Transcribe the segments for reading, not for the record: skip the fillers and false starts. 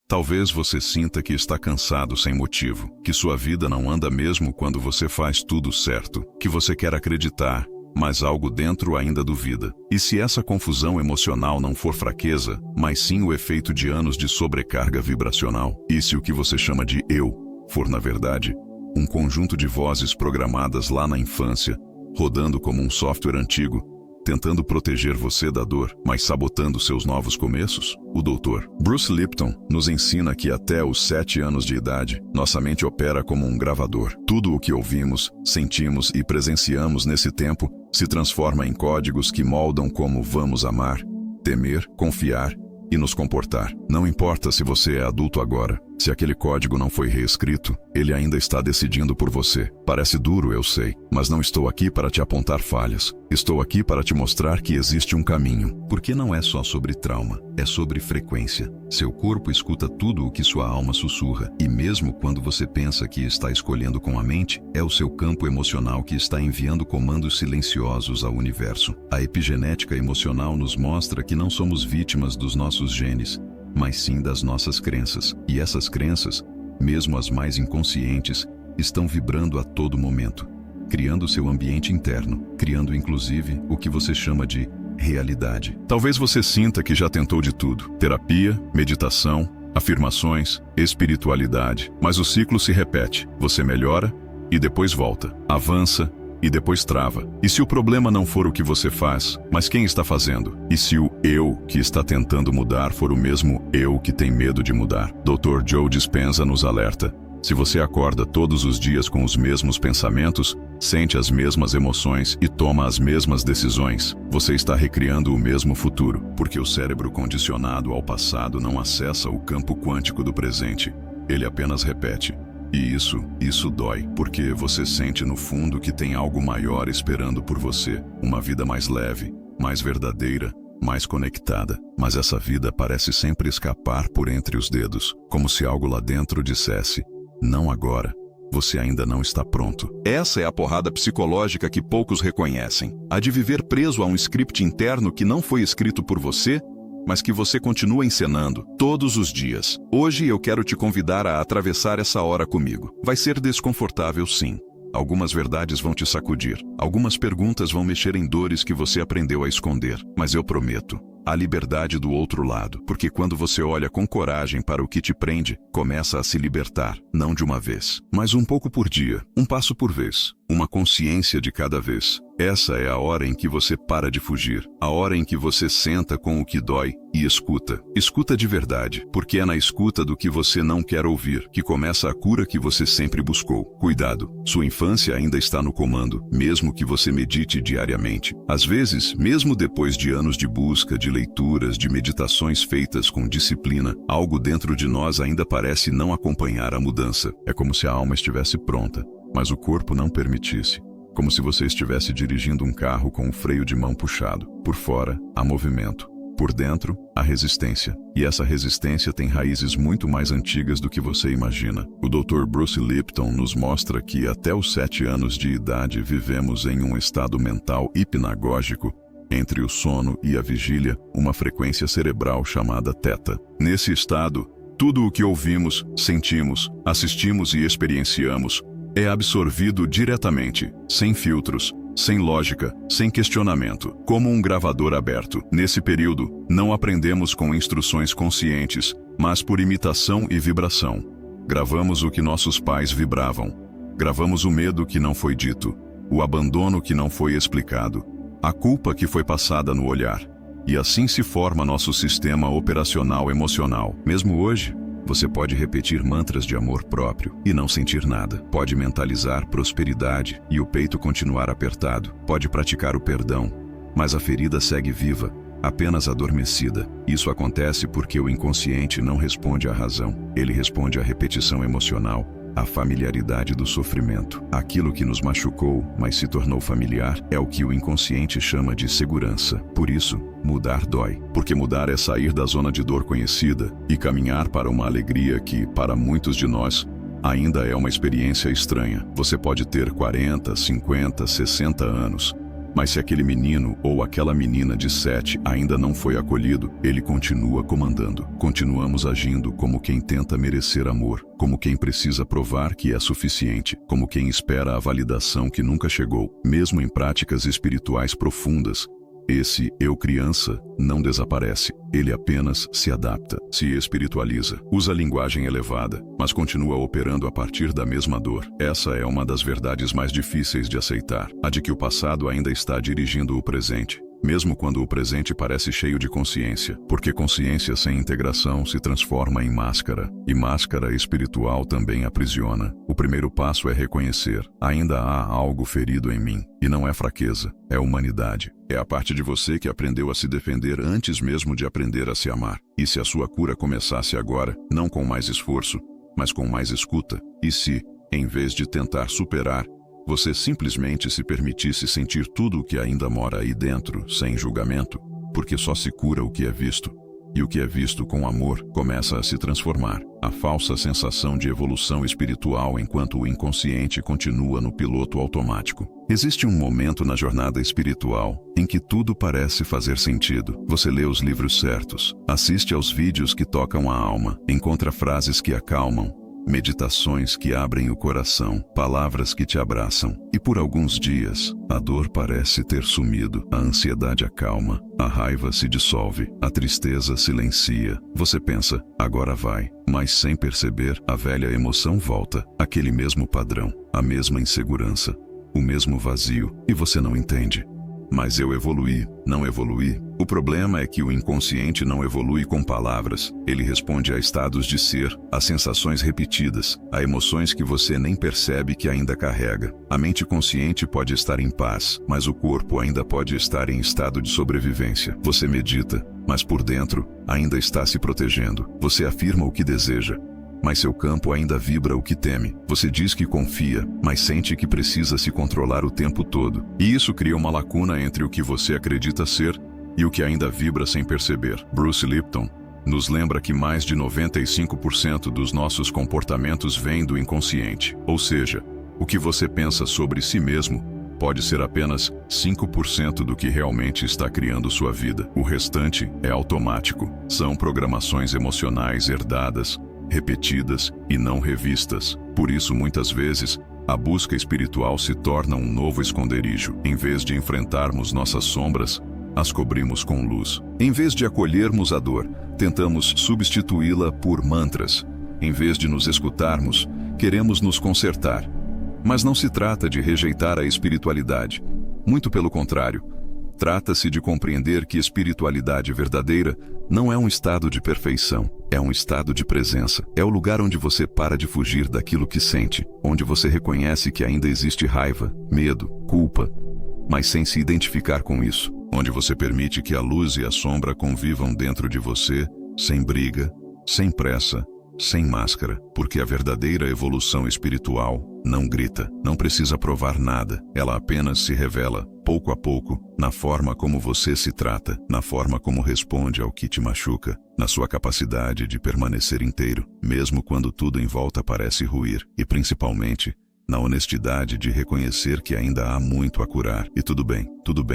Talvez você sinta que está cansado sem motivo, que sua vida não anda mesmo quando você faz tudo certo, que você quer acreditar, mas algo dentro ainda duvida. E se essa confusão emocional não for fraqueza, mas sim o efeito de anos de sobrecarga vibracional? E se o que você chama de eu for, na verdade, um conjunto de vozes programadas lá na infância, rodando como um software antigo, tentando proteger você da dor, mas sabotando seus novos começos? O Dr. Bruce Lipton nos ensina que até os 7 anos de idade, nossa mente opera como um gravador. Tudo o que ouvimos, sentimos e presenciamos nesse tempo se transforma em códigos que moldam como vamos amar, temer, confiar e nos comportar. Não importa se você é adulto agora, se aquele código não foi reescrito, ele ainda está decidindo por você. Parece duro, eu sei, mas não estou aqui para te apontar falhas. Estou aqui para te mostrar que existe um caminho. Porque não é só sobre trauma, é sobre frequência. Seu corpo escuta tudo o que sua alma sussurra, e mesmo quando você pensa que está escolhendo com a mente, é o seu campo emocional que está enviando comandos silenciosos ao universo. A epigenética emocional nos mostra que não somos vítimas dos nossos genes, mas sim das nossas crenças. E essas crenças, mesmo as mais inconscientes, estão vibrando a todo momento, criando seu ambiente interno, criando inclusive o que você chama de realidade. Talvez você sinta que já tentou de tudo: terapia, meditação, afirmações, espiritualidade, mas o ciclo se repete. Você melhora e depois volta, avança e depois trava. E se o problema não for o que você faz, mas quem está fazendo? E se o eu que está tentando mudar for o mesmo eu que tem medo de mudar? Dr. Joe Dispenza nos alerta: se você acorda todos os dias com os mesmos pensamentos, sente as mesmas emoções e toma as mesmas decisões, você está recriando o mesmo futuro, porque o cérebro condicionado ao passado não acessa o campo quântico do presente. Ele apenas repete. E isso dói, porque você sente no fundo que tem algo maior esperando por você, uma vida mais leve, mais verdadeira, mais conectada. Mas essa vida parece sempre escapar por entre os dedos, como se algo lá dentro dissesse: não agora, você ainda não está pronto. Essa é a porrada psicológica que poucos reconhecem, a de viver preso a um script interno que não foi escrito por você, mas que você continua encenando todos os dias. Hoje eu quero te convidar a atravessar essa hora comigo. Vai ser desconfortável, sim. Algumas verdades vão te sacudir. Algumas perguntas vão mexer em dores que você aprendeu a esconder. Mas eu prometo, há liberdade do outro lado. Porque quando você olha com coragem para o que te prende, começa a se libertar. Não de uma vez, mas um pouco por dia, um passo por vez, uma consciência de cada vez. Essa é a hora em que você para de fugir, a hora em que você senta com o que dói e escuta. Escuta de verdade, porque é na escuta do que você não quer ouvir que começa a cura que você sempre buscou. Cuidado, sua infância ainda está no comando, mesmo que você medite diariamente. Às vezes, mesmo depois de anos de busca, de leituras, de meditações feitas com disciplina, algo dentro de nós ainda parece não acompanhar a mudança. É como se a alma estivesse pronta, mas o corpo não permitisse. Como se você estivesse dirigindo um carro com o freio de mão puxado. Por fora, há movimento. Por dentro, há resistência. E essa resistência tem raízes muito mais antigas do que você imagina. O Dr. Bruce Lipton nos mostra que até os 7 anos de idade vivemos em um estado mental hipnagógico, entre o sono e a vigília, uma frequência cerebral chamada teta. Nesse estado, tudo o que ouvimos, sentimos, assistimos e experienciamos é absorvido diretamente, sem filtros, sem lógica, sem questionamento, como um gravador aberto. Nesse período, não aprendemos com instruções conscientes, mas por imitação e vibração. Gravamos o que nossos pais vibravam. Gravamos o medo que não foi dito, o abandono que não foi explicado, a culpa que foi passada no olhar. E assim se forma nosso sistema operacional emocional. Mesmo hoje, você pode repetir mantras de amor próprio e não sentir nada. Pode mentalizar prosperidade e o peito continuar apertado. Pode praticar o perdão, mas a ferida segue viva, apenas adormecida. Isso acontece porque o inconsciente não responde à razão. Ele responde à repetição emocional, à familiaridade do sofrimento. Aquilo que nos machucou, mas se tornou familiar, é o que o inconsciente chama de segurança. Por isso, mudar dói. Porque mudar é sair da zona de dor conhecida e caminhar para uma alegria que, para muitos de nós, ainda é uma experiência estranha. Você pode ter 40, 50, 60 anos, Mas se aquele menino ou aquela menina de 7 ainda não foi acolhido, ele continua comandando. Continuamos agindo como quem tenta merecer amor, como quem precisa provar que é suficiente, como quem espera a validação que nunca chegou. Mesmo em práticas espirituais profundas, esse eu criança não desaparece, ele apenas se adapta, se espiritualiza, usa linguagem elevada, mas continua operando a partir da mesma dor. Essa é uma das verdades mais difíceis de aceitar, a de que o passado ainda está dirigindo o presente. Mesmo quando o presente parece cheio de consciência, porque consciência sem integração se transforma em máscara, e máscara espiritual também aprisiona. O primeiro passo é reconhecer: ainda há algo ferido em mim, e não é fraqueza, é humanidade. É a parte de você que aprendeu a se defender antes mesmo de aprender a se amar. E se a sua cura começasse agora, não com mais esforço, mas com mais escuta? E se, em vez de tentar superar, você simplesmente se permitisse sentir tudo o que ainda mora aí dentro, sem julgamento? Porque só se cura o que é visto. E o que é visto com amor começa a se transformar. A falsa sensação de evolução espiritual enquanto o inconsciente continua no piloto automático. Existe um momento na jornada espiritual em que tudo parece fazer sentido. Você lê os livros certos, assiste aos vídeos que tocam a alma, encontra frases que acalmam, meditações que abrem o coração, palavras que te abraçam. E por alguns dias, a dor parece ter sumido, a ansiedade acalma, a raiva se dissolve, a tristeza silencia. Você pensa, agora vai, mas sem perceber, a velha emoção volta, aquele mesmo padrão, a mesma insegurança, o mesmo vazio, e você não entende. Mas eu evoluí, não evoluí. O problema é que o inconsciente não evolui com palavras. Ele responde a estados de ser, a sensações repetidas, a emoções que você nem percebe que ainda carrega. A mente consciente pode estar em paz, mas o corpo ainda pode estar em estado de sobrevivência. Você medita, mas por dentro ainda está se protegendo. Você afirma o que deseja, mas seu campo ainda vibra o que teme. Você diz que confia, mas sente que precisa se controlar o tempo todo. E isso cria uma lacuna entre o que você acredita ser e o que ainda vibra sem perceber. Bruce Lipton nos lembra que mais de 95% dos nossos comportamentos vêm do inconsciente. Ou seja, o que você pensa sobre si mesmo pode ser apenas 5% do que realmente está criando sua vida. O restante é automático. São programações emocionais herdadas, repetidas e não revistas. Por isso, muitas vezes, a busca espiritual se torna um novo esconderijo. Em vez de enfrentarmos nossas sombras, as cobrimos com luz. Em vez de acolhermos a dor, tentamos substituí-la por mantras. Em vez de nos escutarmos, queremos nos consertar. Mas não se trata de rejeitar a espiritualidade. Muito pelo contrário. Trata-se de compreender que espiritualidade verdadeira não é um estado de perfeição, é um estado de presença. É o lugar onde você para de fugir daquilo que sente, onde você reconhece que ainda existe raiva, medo, culpa, mas sem se identificar com isso. Onde você permite que a luz e a sombra convivam dentro de você, sem briga, sem pressa, sem máscara, porque a verdadeira evolução espiritual não grita, não precisa provar nada, ela apenas se revela, pouco a pouco, na forma como você se trata, na forma como responde ao que te machuca, na sua capacidade de permanecer inteiro, mesmo quando tudo em volta parece ruir, e principalmente, na honestidade de reconhecer que ainda há muito a curar. E tudo bem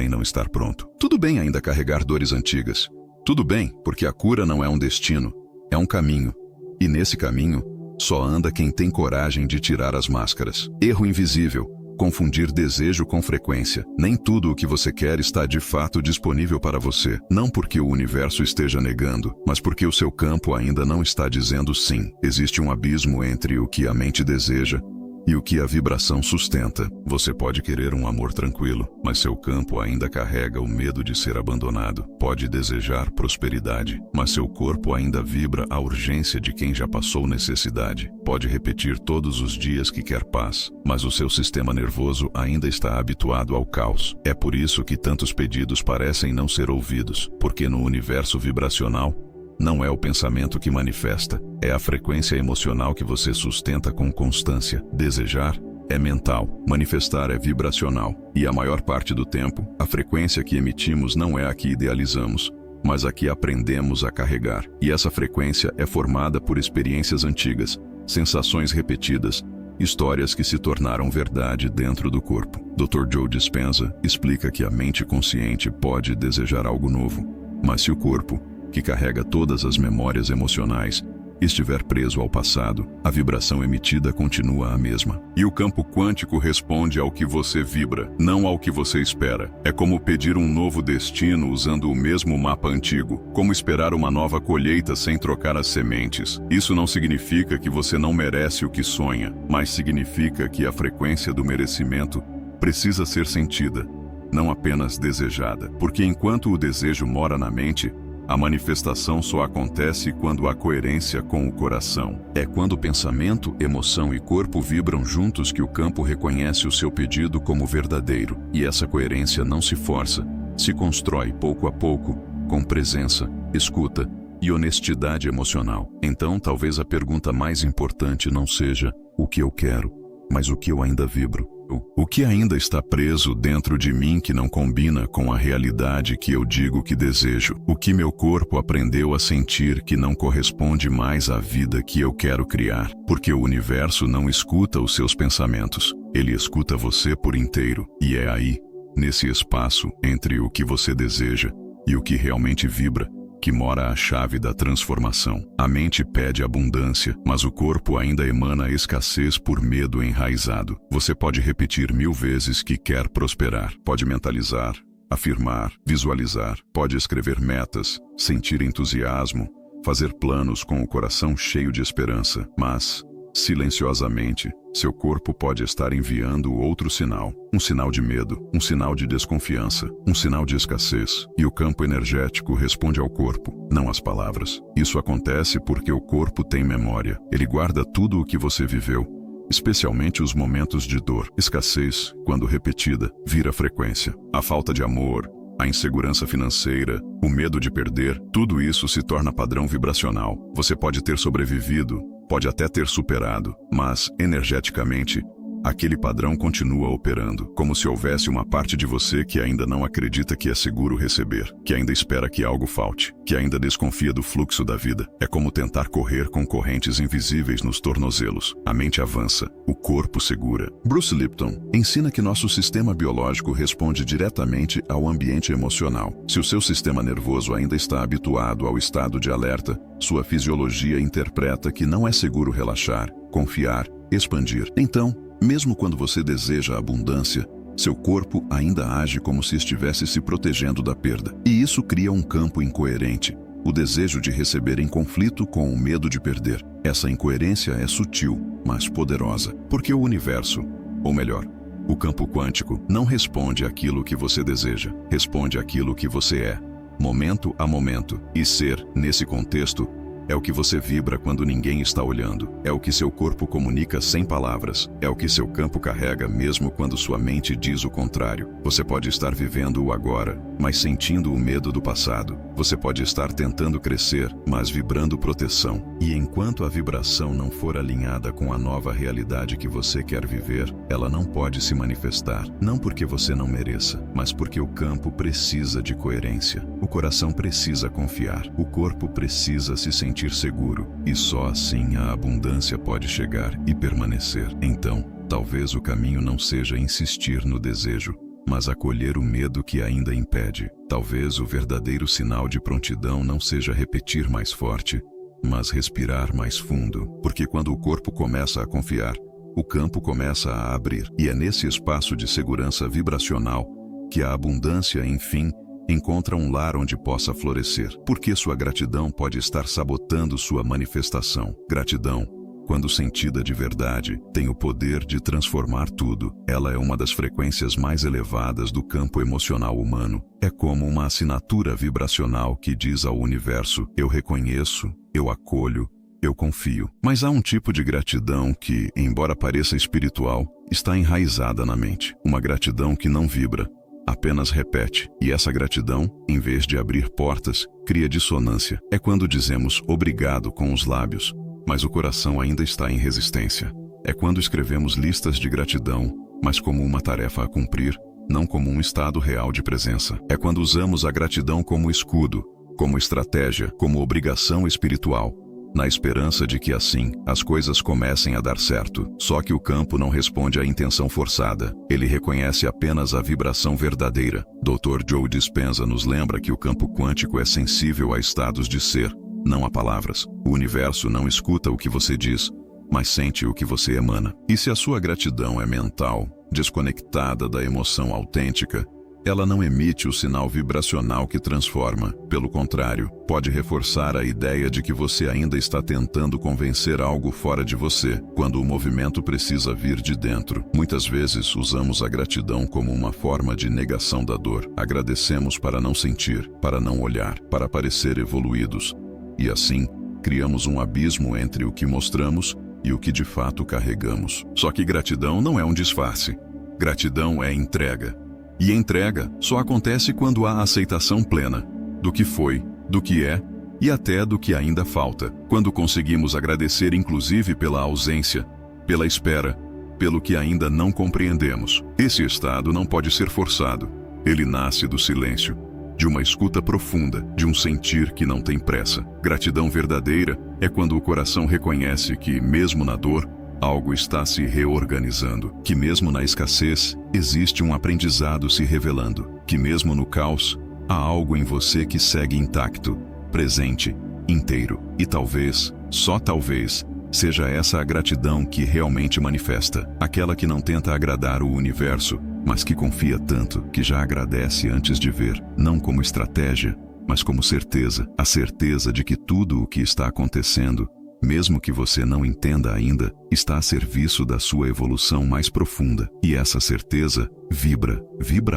não estar pronto. Tudo bem ainda carregar dores antigas. Tudo bem, porque a cura não é um destino, é um caminho. E nesse caminho, só anda quem tem coragem de tirar as máscaras. Erro invisível: confundir desejo com frequência. Nem tudo o que você quer está de fato disponível para você. Não porque o universo esteja negando, mas porque o seu campo ainda não está dizendo sim. Existe um abismo entre o que a mente deseja e o que a vibração sustenta. Você pode querer um amor tranquilo, mas seu campo ainda carrega o medo de ser abandonado. Pode desejar prosperidade, mas seu corpo ainda vibra a urgência de quem já passou necessidade. Pode repetir todos os dias que quer paz, mas o seu sistema nervoso ainda está habituado ao caos. É por isso que tantos pedidos parecem não ser ouvidos, porque no universo vibracional, não é o pensamento que manifesta, é a frequência emocional que você sustenta com constância. Desejar é mental, manifestar é vibracional. E a maior parte do tempo, a frequência que emitimos não é a que idealizamos, mas a que aprendemos a carregar. E essa frequência é formada por experiências antigas, sensações repetidas, histórias que se tornaram verdade dentro do corpo. Dr. Joe Dispenza explica que a mente consciente pode desejar algo novo, mas se o corpo, que carrega todas as memórias emocionais, estiver preso ao passado, a vibração emitida continua a mesma. E o campo quântico responde ao que você vibra, não ao que você espera. É como pedir um novo destino usando o mesmo mapa antigo, como esperar uma nova colheita sem trocar as sementes. Isso não significa que você não merece o que sonha, mas significa que a frequência do merecimento precisa ser sentida, não apenas desejada. Porque enquanto o desejo mora na mente, a manifestação só acontece quando há coerência com o coração. É quando pensamento, emoção e corpo vibram juntos que o campo reconhece o seu pedido como verdadeiro. E essa coerência não se força, se constrói pouco a pouco, com presença, escuta e honestidade emocional. Então, talvez a pergunta mais importante não seja o que eu quero, mas o que eu ainda vibro. O que ainda está preso dentro de mim que não combina com a realidade que eu digo que desejo? O que meu corpo aprendeu a sentir que não corresponde mais à vida que eu quero criar? Porque o universo não escuta os seus pensamentos, ele escuta você por inteiro. E é aí, nesse espaço entre o que você deseja e o que realmente vibra, que mora a chave da transformação. A mente pede abundância, mas o corpo ainda emana escassez por medo enraizado. Você pode repetir 1000 vezes que quer prosperar, pode mentalizar, afirmar, visualizar, pode escrever metas, sentir entusiasmo, fazer planos com o coração cheio de esperança, mas, silenciosamente, seu corpo pode estar enviando outro sinal. Um sinal de medo, um sinal de desconfiança, um sinal de escassez. E o campo energético responde ao corpo, não às palavras. Isso acontece porque o corpo tem memória. Ele guarda tudo o que você viveu, especialmente os momentos de dor. Escassez, quando repetida, vira frequência. A falta de amor, a insegurança financeira, o medo de perder, tudo isso se torna padrão vibracional. Você pode ter sobrevivido, pode até ter superado, mas, energeticamente, aquele padrão continua operando, como se houvesse uma parte de você que ainda não acredita que é seguro receber, que ainda espera que algo falte, que ainda desconfia do fluxo da vida. É como tentar correr com correntes invisíveis nos tornozelos. A mente avança, o corpo segura. Bruce Lipton ensina que nosso sistema biológico responde diretamente ao ambiente emocional. Se o seu sistema nervoso ainda está habituado ao estado de alerta, sua fisiologia interpreta que não é seguro relaxar, confiar, expandir. Então, mesmo quando você deseja abundância, seu corpo ainda age como se estivesse se protegendo da perda. E isso cria um campo incoerente, o desejo de receber em conflito com o medo de perder. Essa incoerência é sutil, mas poderosa, porque o universo, ou melhor, o campo quântico, não responde àquilo que você deseja, responde àquilo que você é, momento a momento. E ser, nesse contexto, é o que você vibra quando ninguém está olhando. É o que seu corpo comunica sem palavras. É o que seu campo carrega mesmo quando sua mente diz o contrário. Você pode estar vivendo o agora, mas sentindo o medo do passado. Você pode estar tentando crescer, mas vibrando proteção. E enquanto a vibração não for alinhada com a nova realidade que você quer viver, ela não pode se manifestar. Não porque você não mereça, mas porque o campo precisa de coerência. O coração precisa confiar. O corpo precisa se sentir seguro, e só assim a abundância pode chegar e permanecer. Então, talvez o caminho não seja insistir no desejo, mas acolher o medo que ainda impede. Talvez o verdadeiro sinal de prontidão não seja repetir mais forte, mas respirar mais fundo, porque quando o corpo começa a confiar, o campo começa a abrir, e é nesse espaço de segurança vibracional que a abundância, enfim, encontra um lar onde possa florescer, porque sua gratidão pode estar sabotando sua manifestação. Gratidão, quando sentida de verdade, tem o poder de transformar tudo. Ela é uma das frequências mais elevadas do campo emocional humano. É como uma assinatura vibracional que diz ao universo: eu reconheço, eu acolho, eu confio. Mas há um tipo de gratidão que, embora pareça espiritual, está enraizada na mente. Uma gratidão que não vibra, apenas repete. E essa gratidão, em vez de abrir portas, cria dissonância. É quando dizemos obrigado com os lábios, mas o coração ainda está em resistência. É quando escrevemos listas de gratidão, mas como uma tarefa a cumprir, não como um estado real de presença. É quando usamos a gratidão como escudo, como estratégia, como obrigação espiritual, na esperança de que assim, as coisas comecem a dar certo. Só que o campo não responde à intenção forçada. Ele reconhece apenas a vibração verdadeira. Dr. Joe Dispenza nos lembra que o campo quântico é sensível a estados de ser, não a palavras. O universo não escuta o que você diz, mas sente o que você emana. E se a sua gratidão é mental, desconectada da emoção autêntica, ela não emite o sinal vibracional que transforma. Pelo contrário, pode reforçar a ideia de que você ainda está tentando convencer algo fora de você, quando o movimento precisa vir de dentro. Muitas vezes usamos a gratidão como uma forma de negação da dor. Agradecemos para não sentir, para não olhar, para parecer evoluídos. E assim, criamos um abismo entre o que mostramos e o que de fato carregamos. Só que gratidão não é um disfarce. Gratidão é entrega. E entrega só acontece quando há aceitação plena do que foi, do que é e até do que ainda falta. Quando conseguimos agradecer inclusive pela ausência, pela espera, pelo que ainda não compreendemos. Esse estado não pode ser forçado. Ele nasce do silêncio, de uma escuta profunda, de um sentir que não tem pressa. Gratidão verdadeira é quando o coração reconhece que, mesmo na dor, algo está se reorganizando, que mesmo na escassez, existe um aprendizado se revelando, que mesmo no caos, há algo em você que segue intacto, presente, inteiro. E talvez, só talvez, seja essa a gratidão que realmente manifesta, aquela que não tenta agradar o universo, mas que confia tanto que já agradece antes de ver, não como estratégia, mas como certeza, a certeza de que tudo o que está acontecendo, mesmo que você não entenda ainda, está a serviço da sua evolução mais profunda. E essa certeza vibra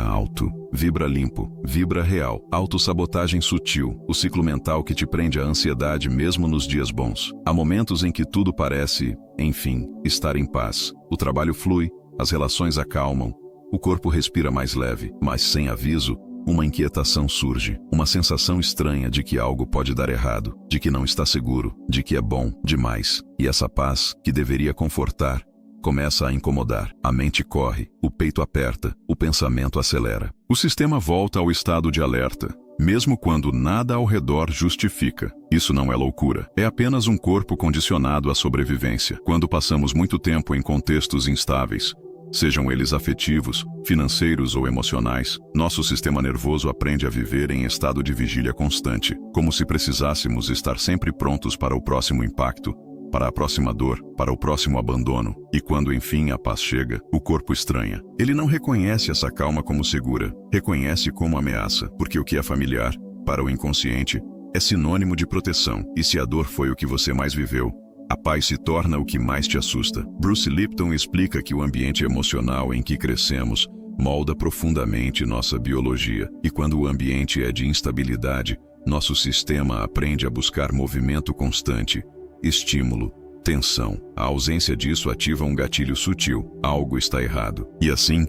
alto, vibra limpo, vibra real. Autossabotagem sutil, o ciclo mental que te prende à ansiedade mesmo nos dias bons. Há momentos em que tudo parece, enfim, estar em paz. O trabalho flui, as relações acalmam, o corpo respira mais leve, mas sem aviso, uma inquietação surge, uma sensação estranha de que algo pode dar errado, de que não está seguro, de que é bom demais. E essa paz, que deveria confortar, começa a incomodar. A mente corre, o peito aperta, o pensamento acelera. O sistema volta ao estado de alerta, mesmo quando nada ao redor justifica. Isso não é loucura, é apenas um corpo condicionado à sobrevivência. Quando passamos muito tempo em contextos instáveis, sejam eles afetivos, financeiros ou emocionais, nosso sistema nervoso aprende a viver em estado de vigília constante, como se precisássemos estar sempre prontos para o próximo impacto, para a próxima dor, para o próximo abandono. E quando enfim a paz chega, o corpo estranha. Ele não reconhece essa calma como segura, reconhece como ameaça, porque o que é familiar, para o inconsciente, é sinônimo de proteção. E se a dor foi o que você mais viveu, a paz se torna o que mais te assusta. Bruce Lipton explica que o ambiente emocional em que crescemos molda profundamente nossa biologia, e quando o ambiente é de instabilidade, nosso sistema aprende a buscar movimento constante, estímulo, tensão. A ausência disso ativa um gatilho sutil, algo está errado. E assim,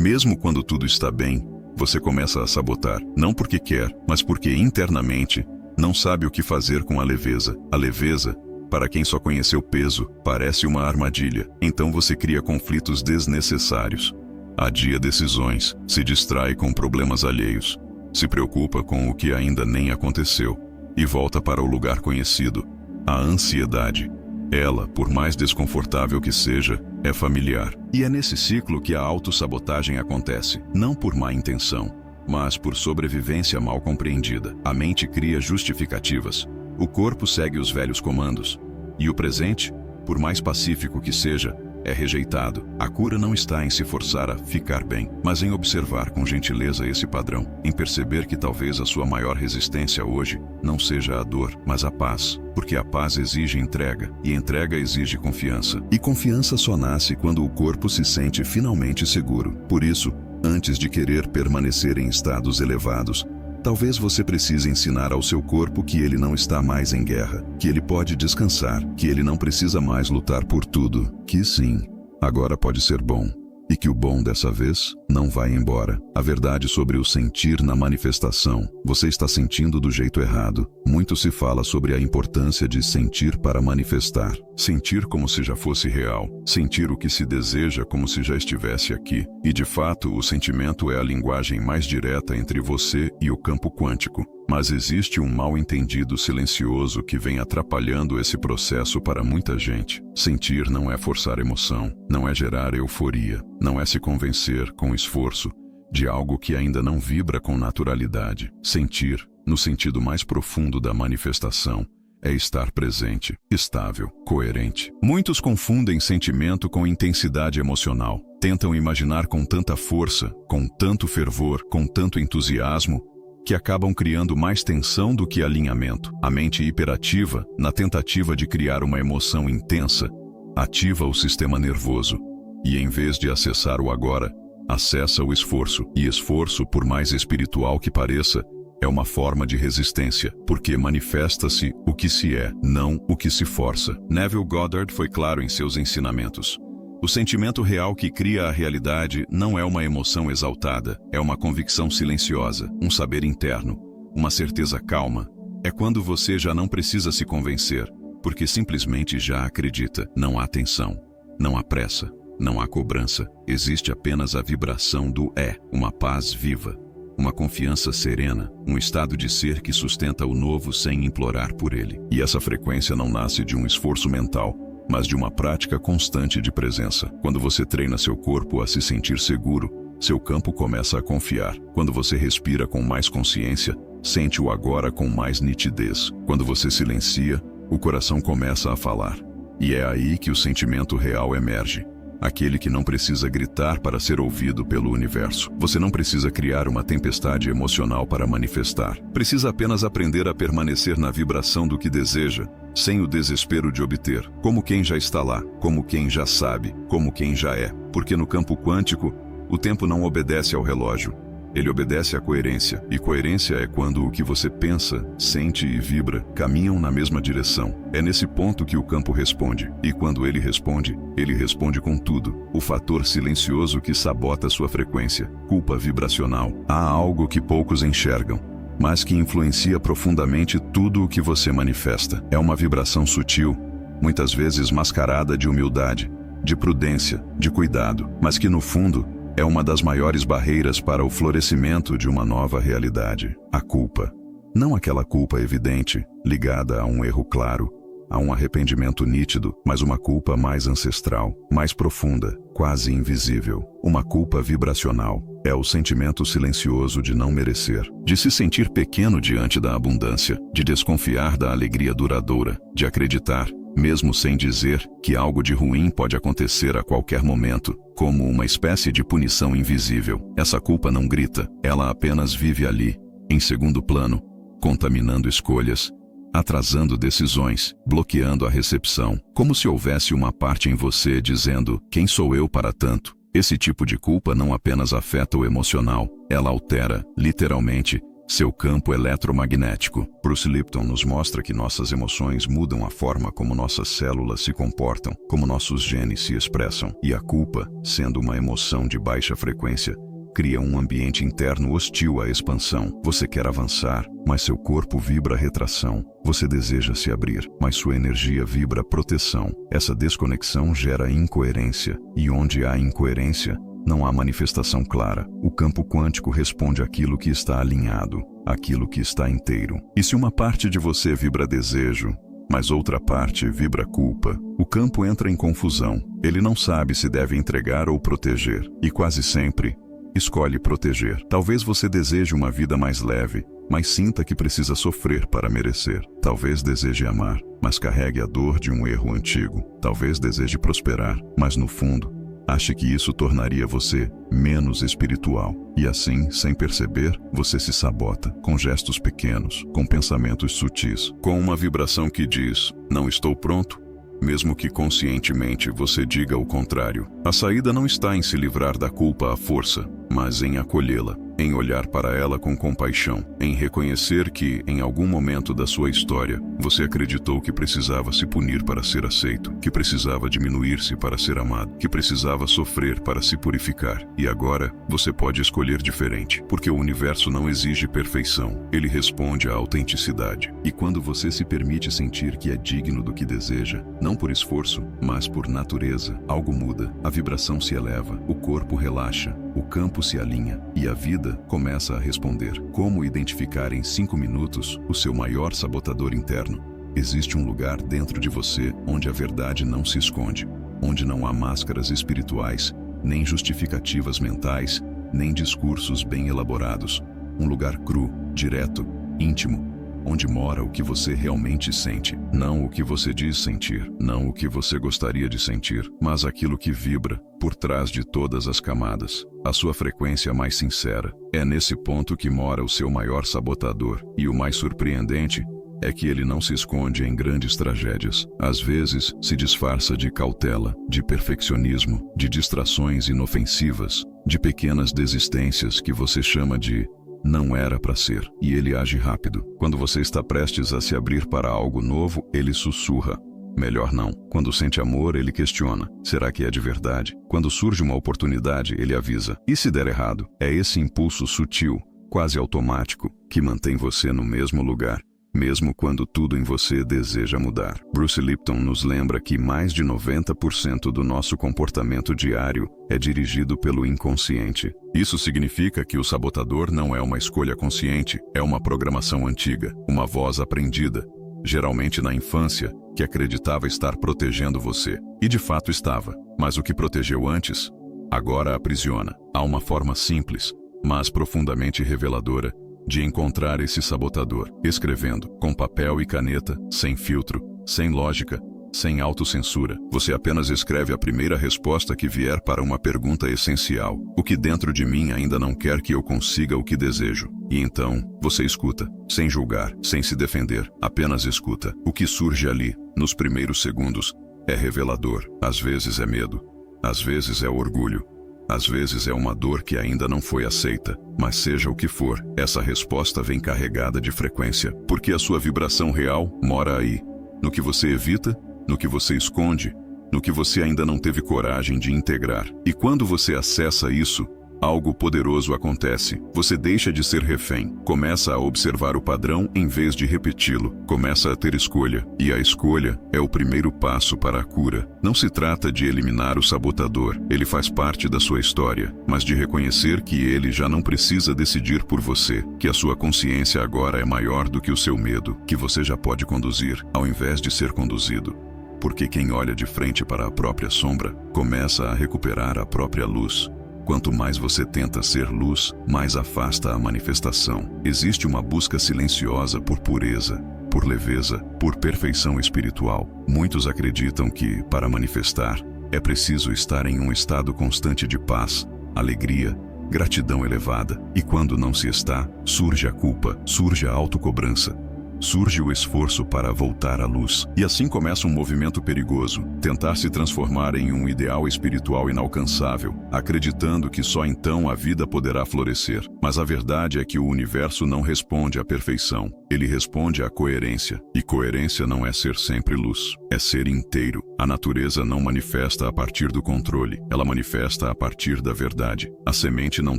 mesmo quando tudo está bem, você começa a sabotar, não porque quer, mas porque internamente não sabe o que fazer com a leveza. A leveza, para quem só conheceu peso, parece uma armadilha. Então você cria conflitos desnecessários, adia decisões, se distrai com problemas alheios, se preocupa com o que ainda nem aconteceu e volta para o lugar conhecido. A ansiedade, ela, por mais desconfortável que seja, é familiar. E é nesse ciclo que a autossabotagem acontece, não por má intenção, mas por sobrevivência mal compreendida. A mente cria justificativas. O corpo segue os velhos comandos, e o presente, por mais pacífico que seja, é rejeitado. A cura não está em se forçar a ficar bem, mas em observar com gentileza esse padrão, em perceber que talvez a sua maior resistência hoje não seja a dor, mas a paz, porque a paz exige entrega, e entrega exige confiança. E confiança só nasce quando o corpo se sente finalmente seguro. Por isso, antes de querer permanecer em estados elevados, talvez você precise ensinar ao seu corpo que ele não está mais em guerra, que ele pode descansar, que ele não precisa mais lutar por tudo, que sim, agora pode ser bom. E que o bom dessa vez não vai embora. A verdade sobre o sentir na manifestação. Você está sentindo do jeito errado. Muito se fala sobre a importância de sentir para manifestar. Sentir como se já fosse real. Sentir o que se deseja como se já estivesse aqui. E de fato, o sentimento é a linguagem mais direta entre você e o campo quântico. Mas existe um mal-entendido silencioso que vem atrapalhando esse processo para muita gente. Sentir não é forçar emoção, não é gerar euforia, não é se convencer com esforço de algo que ainda não vibra com naturalidade. Sentir, no sentido mais profundo da manifestação, é estar presente, estável, coerente. Muitos confundem sentimento com intensidade emocional. Tentam imaginar com tanta força, com tanto fervor, com tanto entusiasmo, que acabam criando mais tensão do que alinhamento. A mente hiperativa, na tentativa de criar uma emoção intensa, ativa o sistema nervoso e, em vez de acessar o agora, acessa o esforço. E esforço, por mais espiritual que pareça, é uma forma de resistência, porque manifesta-se o que se é, não o que se força. Neville Goddard foi claro em seus ensinamentos. O sentimento real que cria a realidade não é uma emoção exaltada, é uma convicção silenciosa, um saber interno, uma certeza calma. É quando você já não precisa se convencer, porque simplesmente já acredita. Não há tensão, não há pressa, não há cobrança. Existe apenas a vibração do é, uma paz viva, uma confiança serena, um estado de ser que sustenta o novo sem implorar por ele. E essa frequência não nasce de um esforço mental, mas de uma prática constante de presença. Quando você treina seu corpo a se sentir seguro, seu campo começa a confiar. Quando você respira com mais consciência, sente o agora com mais nitidez. Quando você silencia, o coração começa a falar. E é aí que o sentimento real emerge. Aquele que não precisa gritar para ser ouvido pelo universo. Você não precisa criar uma tempestade emocional para manifestar. Precisa apenas aprender a permanecer na vibração do que deseja, sem o desespero de obter, como quem já está lá, como quem já sabe, como quem já é. Porque no campo quântico, o tempo não obedece ao relógio. Ele obedece à coerência. E coerência é quando o que você pensa, sente e vibra caminham na mesma direção. É nesse ponto que o campo responde. E quando ele responde com tudo. O fator silencioso que sabota sua frequência. Culpa vibracional. Há algo que poucos enxergam, mas que influencia profundamente tudo o que você manifesta. É uma vibração sutil, muitas vezes mascarada de humildade, de prudência, de cuidado, mas que no fundo é uma das maiores barreiras para o florescimento de uma nova realidade. A culpa. Não aquela culpa evidente, ligada a um erro claro, a um arrependimento nítido, mas uma culpa mais ancestral, mais profunda, quase invisível. Uma culpa vibracional. É o sentimento silencioso de não merecer, de se sentir pequeno diante da abundância, de desconfiar da alegria duradoura, de acreditar, mesmo sem dizer, que algo de ruim pode acontecer a qualquer momento, como uma espécie de punição invisível. Essa culpa não grita, ela apenas vive ali, em segundo plano, contaminando escolhas, atrasando decisões, bloqueando a recepção, como se houvesse uma parte em você dizendo, quem sou eu para tanto? Esse tipo de culpa não apenas afeta o emocional, ela altera, literalmente, seu campo eletromagnético. Bruce Lipton nos mostra que nossas emoções mudam a forma como nossas células se comportam, como nossos genes se expressam. E a culpa, sendo uma emoção de baixa frequência, cria um ambiente interno hostil à expansão. Você quer avançar, mas seu corpo vibra retração. Você deseja se abrir, mas sua energia vibra proteção. Essa desconexão gera incoerência. E onde há incoerência, não há manifestação clara. O campo quântico responde àquilo que está alinhado, àquilo que está inteiro. E se uma parte de você vibra desejo, mas outra parte vibra culpa, o campo entra em confusão. Ele não sabe se deve entregar ou proteger. E quase sempre, escolhe proteger. Talvez você deseje uma vida mais leve, mas sinta que precisa sofrer para merecer. Talvez deseje amar, mas carregue a dor de um erro antigo. Talvez deseje prosperar, mas no fundo, ache que isso tornaria você menos espiritual. E assim, sem perceber, você se sabota, com gestos pequenos, com pensamentos sutis, com uma vibração que diz, não estou pronto, mesmo que conscientemente você diga o contrário. A saída não está em se livrar da culpa à força, mas em acolhê-la, em olhar para ela com compaixão, em reconhecer que, em algum momento da sua história, você acreditou que precisava se punir para ser aceito, que precisava diminuir-se para ser amado, que precisava sofrer para se purificar. E agora, você pode escolher diferente, porque o universo não exige perfeição, ele responde à autenticidade. E quando você se permite sentir que é digno do que deseja, não por esforço, mas por natureza, algo muda, a vibração se eleva, o corpo relaxa, O campo se alinha e a vida começa a responder. Como identificar em 5 minutos o seu maior sabotador interno? Existe um lugar dentro de você onde a verdade não se esconde, onde não há máscaras espirituais, nem justificativas mentais, nem discursos bem elaborados. Um lugar cru, direto, íntimo, onde mora o que você realmente sente. Não o que você diz sentir, não o que você gostaria de sentir, mas aquilo que vibra por trás de todas as camadas. A sua frequência mais sincera. É nesse ponto que mora o seu maior sabotador. E o mais surpreendente é que ele não se esconde em grandes tragédias. Às vezes, se disfarça de cautela, de perfeccionismo, de distrações inofensivas, de pequenas desistências que você chama de não era para ser, e ele age rápido. Quando você está prestes a se abrir para algo novo, ele sussurra: melhor não. Quando sente amor, ele questiona: será que é de verdade? Quando surge uma oportunidade, ele avisa: e se der errado? É esse impulso sutil, quase automático, que mantém você no mesmo lugar, mesmo quando tudo em você deseja mudar. Bruce Lipton nos lembra que mais de 90% do nosso comportamento diário é dirigido pelo inconsciente. Isso significa que o sabotador não é uma escolha consciente, é uma programação antiga, uma voz aprendida, geralmente na infância, que acreditava estar protegendo você. E de fato estava, mas o que protegeu antes, agora aprisiona. Há uma forma simples, mas profundamente reveladora, de encontrar esse sabotador, escrevendo, com papel e caneta, sem filtro, sem lógica, sem autocensura. Você apenas escreve a primeira resposta que vier para uma pergunta essencial: o que dentro de mim ainda não quer que eu consiga o que desejo? E então, você escuta, sem julgar, sem se defender, apenas escuta. O que surge ali, nos primeiros segundos, é revelador. Às vezes é medo, às vezes é orgulho, às vezes é uma dor que ainda não foi aceita, mas seja o que for, essa resposta vem carregada de frequência, porque a sua vibração real mora aí, no que você evita, no que você esconde, no que você ainda não teve coragem de integrar. E quando você acessa isso, algo poderoso acontece. Você deixa de ser refém, começa a observar o padrão em vez de repeti-lo, começa a ter escolha, e a escolha é o primeiro passo para a cura. Não se trata de eliminar o sabotador, ele faz parte da sua história, mas de reconhecer que ele já não precisa decidir por você, que a sua consciência agora é maior do que o seu medo, que você já pode conduzir, ao invés de ser conduzido. Porque quem olha de frente para a própria sombra, começa a recuperar a própria luz. Quanto mais você tenta ser luz, mais afasta a manifestação. Existe uma busca silenciosa por pureza, por leveza, por perfeição espiritual. Muitos acreditam que, para manifestar, é preciso estar em um estado constante de paz, alegria, gratidão elevada. E quando não se está, surge a culpa, surge a autocobrança, surge o esforço para voltar à luz. E assim começa um movimento perigoso, tentar se transformar em um ideal espiritual inalcançável, acreditando que só então a vida poderá florescer. Mas a verdade é que o universo não responde à perfeição, ele responde à coerência. E coerência não é ser sempre luz, é ser inteiro. A natureza não manifesta a partir do controle, ela manifesta a partir da verdade. A semente não